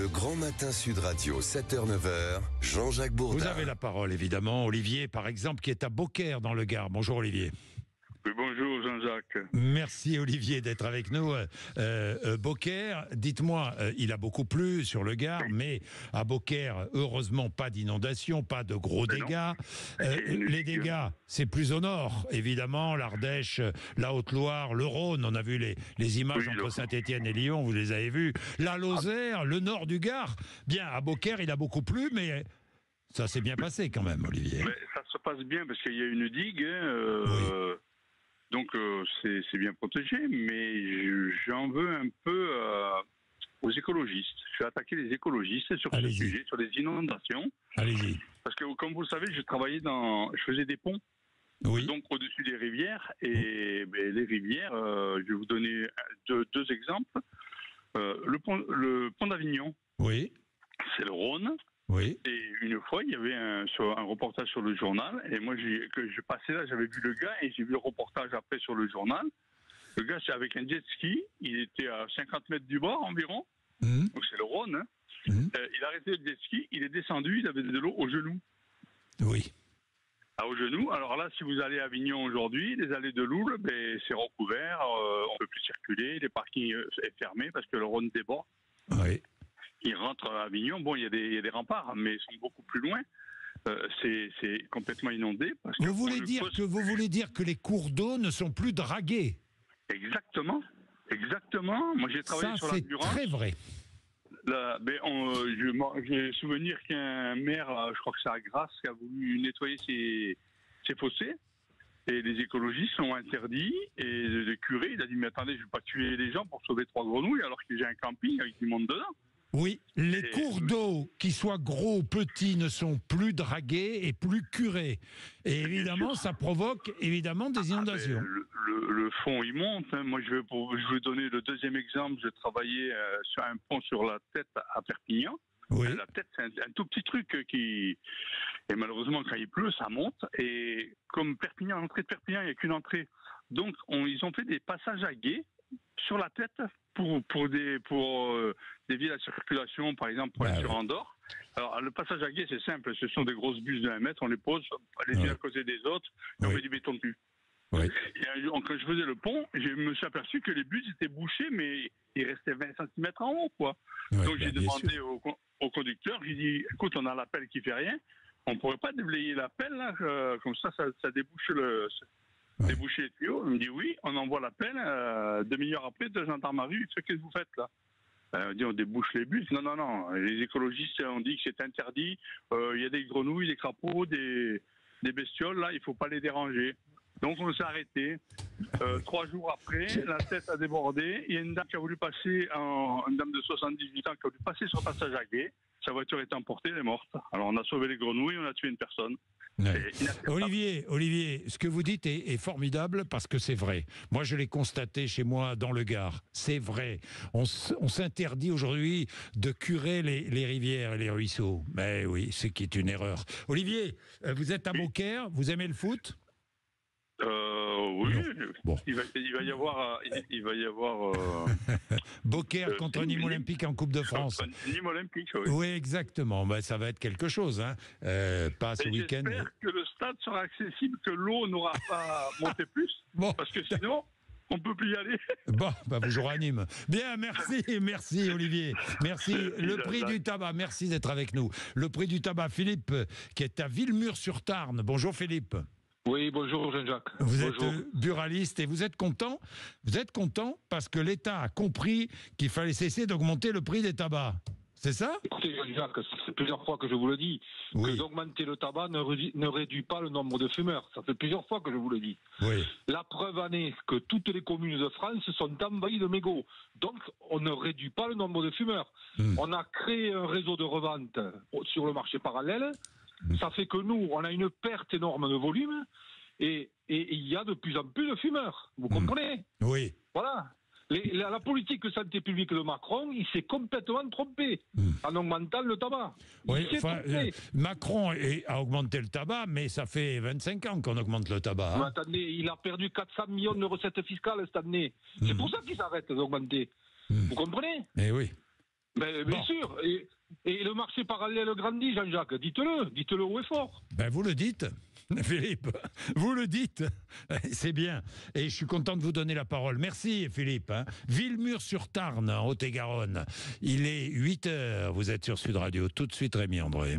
Le Grand Matin Sud Radio, 7h-9h, Jean-Jacques Bourdin. Vous avez la parole, évidemment. Olivier, par exemple, qui est à Beaucaire, dans le Gard. Bonjour, Olivier. Oui, bonjour Jean-Jacques. Merci, Olivier, d'être avec nous. Beaucaire, dites-moi, il a beaucoup plu sur le Gard, mais à Beaucaire, heureusement, pas d'inondation, pas de gros dégâts. Les dégâts, c'est plus au nord, évidemment, l'Ardèche, la Haute-Loire, le Rhône. On a vu les images entre Saint-Étienne et Lyon, vous les avez vues. La Lozère, le nord du Gard. Bien, à Beaucaire, il a beaucoup plu, mais ça s'est bien passé quand même, Olivier. Mais ça se passe bien parce qu'il y a une digue. Oui. Donc c'est bien protégé, mais j'en veux un peu aux écologistes. Je vais attaquer les écologistes sur ce sujet, sur les inondations. Allez-y. Parce que comme vous le savez, je faisais des ponts, donc au-dessus des rivières. Et les rivières, je vais vous donner deux exemples. Le pont d'Avignon, c'est le Rhône. Oui. Et une fois, il y avait un reportage sur le journal, et moi, que je passais là, j'avais vu le gars, et j'ai vu le reportage après sur le journal. Le gars, c'est avec un jet ski, il était à 50 mètres du bord environ, donc c'est le Rhône. Hein. Il a arrêté le jet ski, il est descendu, il avait de l'eau aux genoux. Oui. Aux genoux. Alors là, si vous allez à Avignon aujourd'hui, les allées de Loul, c'est recouvert, on ne peut plus circuler, les parkings sont fermés parce que le Rhône déborde. Oui. Ils rentrent à Avignon, bon, il y a des remparts, mais ils sont beaucoup plus loin. C'est complètement inondé. Parce que vous voulez dire que les cours d'eau ne sont plus dragués? Exactement. Moi, j'ai travaillé sur la Durance. C'est très vrai. J'ai souvenir qu'un maire, je crois que c'est à Grasse, qui a voulu nettoyer ses fossés. Et les écologistes ont interdit. Et le curé, il a dit, mais attendez, je ne vais pas tuer les gens pour sauver 3 grenouilles alors que j'ai un camping avec du monde dedans. Oui, les cours d'eau, qu'ils soient gros ou petits, ne sont plus dragués et plus curés. Et évidemment, ça provoque des inondations. Le fond, il monte. Hein. Moi, je vais vous donner le deuxième exemple. Je travaillais sur un pont sur la Tête à Perpignan. Oui. La Tête, c'est un tout petit truc qui... Et malheureusement, quand il pleut, ça monte. Et comme Perpignan, l'entrée de Perpignan, il n'y a qu'une entrée. Donc, ils ont fait des passages à gué sur la Tête pour dévier la circulation, par exemple, pour aller sur Andorre. Alors, le passage à gué, c'est simple. Ce sont des grosses bûches de 1 mètre. On les pose les unes à côté des autres et on met du béton dessus. Oui. Et quand je faisais le pont, je me suis aperçu que les bûches étaient bouchées, mais il restait 20 cm en haut, quoi. Ouais, donc, j'ai demandé au conducteur, j'ai dit, écoute, on a la pelle qui fait rien. On pourrait pas déblayer la pelle, là, comme ça débouche déboucher les tuyaux. Il me dit oui, on envoie la pelle. Demi-heure après, de gendarmerie, qu'est-ce que vous faites là? On dit on débouche les bus. Non. Les écologistes ont dit que c'est interdit. Il y a des grenouilles, des crapauds, des bestioles, là, il faut pas les déranger. Donc on s'est arrêté. 3 jours après, la Tête a débordé. Il y a une dame qui a voulu passer, une dame de 78 ans qui a voulu passer sur le passage à gué. Sa voiture est emportée, elle est morte. Alors on a sauvé les grenouilles, on a tué une personne. Ouais. Olivier, ce que vous dites est formidable parce que c'est vrai. Moi, je l'ai constaté chez moi dans le Gard. C'est vrai. On s'interdit aujourd'hui de curer les rivières et les ruisseaux. Mais oui, ce qui est une erreur. Olivier, vous êtes à Beaucaire, vous aimez le foot? Oui. Bon. Il va y avoir Beaucaire contre Nîmes Olympique en Coupe de France. Nîmes Olympique, oui. Oui, exactement. Ça va être quelque chose. Hein. Pas ce week-end. J'espère que le stade sera accessible, que l'eau n'aura pas monté plus. Parce que sinon, on ne peut plus y aller. Vous jouerez à Nîmes. Bien, merci Olivier. Merci. Le prix du tabac, merci d'être avec nous. Le prix du tabac, Philippe, qui est à Villemur-sur-Tarn. Bonjour Philippe. Oui, bonjour Jean-Jacques. Vous êtes buraliste et vous êtes content parce que l'État a compris qu'il fallait cesser d'augmenter le prix des tabacs. C'est ça? Écoutez Jean-Jacques, c'est plusieurs fois que je vous le dis, que d'augmenter le tabac ne réduit pas le nombre de fumeurs. Ça fait plusieurs fois que je vous le dis. Oui. La preuve en est que toutes les communes de France sont envahies de mégots. Donc on ne réduit pas le nombre de fumeurs. On a créé un réseau de revente sur le marché parallèle. Ça fait que nous, on a une perte énorme de volume et il y a de plus en plus de fumeurs. Vous comprenez? Oui. Voilà. La politique de santé publique de Macron, il s'est complètement trompé en augmentant le tabac. Macron a augmenté le tabac, mais ça fait 25 ans qu'on augmente le tabac. Mais attendez, il a perdu 400 millions de recettes fiscales cette année. C'est pour ça qu'il s'arrête d'augmenter. Vous comprenez? Eh oui. Ben, bien sûr. Et le marché parallèle grandit, Jean-Jacques. Dites-le haut et fort. Ben, vous le dites, Philippe. Vous le dites. C'est bien. Et je suis content de vous donner la parole. Merci, Philippe. Villemur-sur-Tarn, en Haute-et-Garonne. Il est 8h. Vous êtes sur Sud Radio. Tout de suite, Rémi André.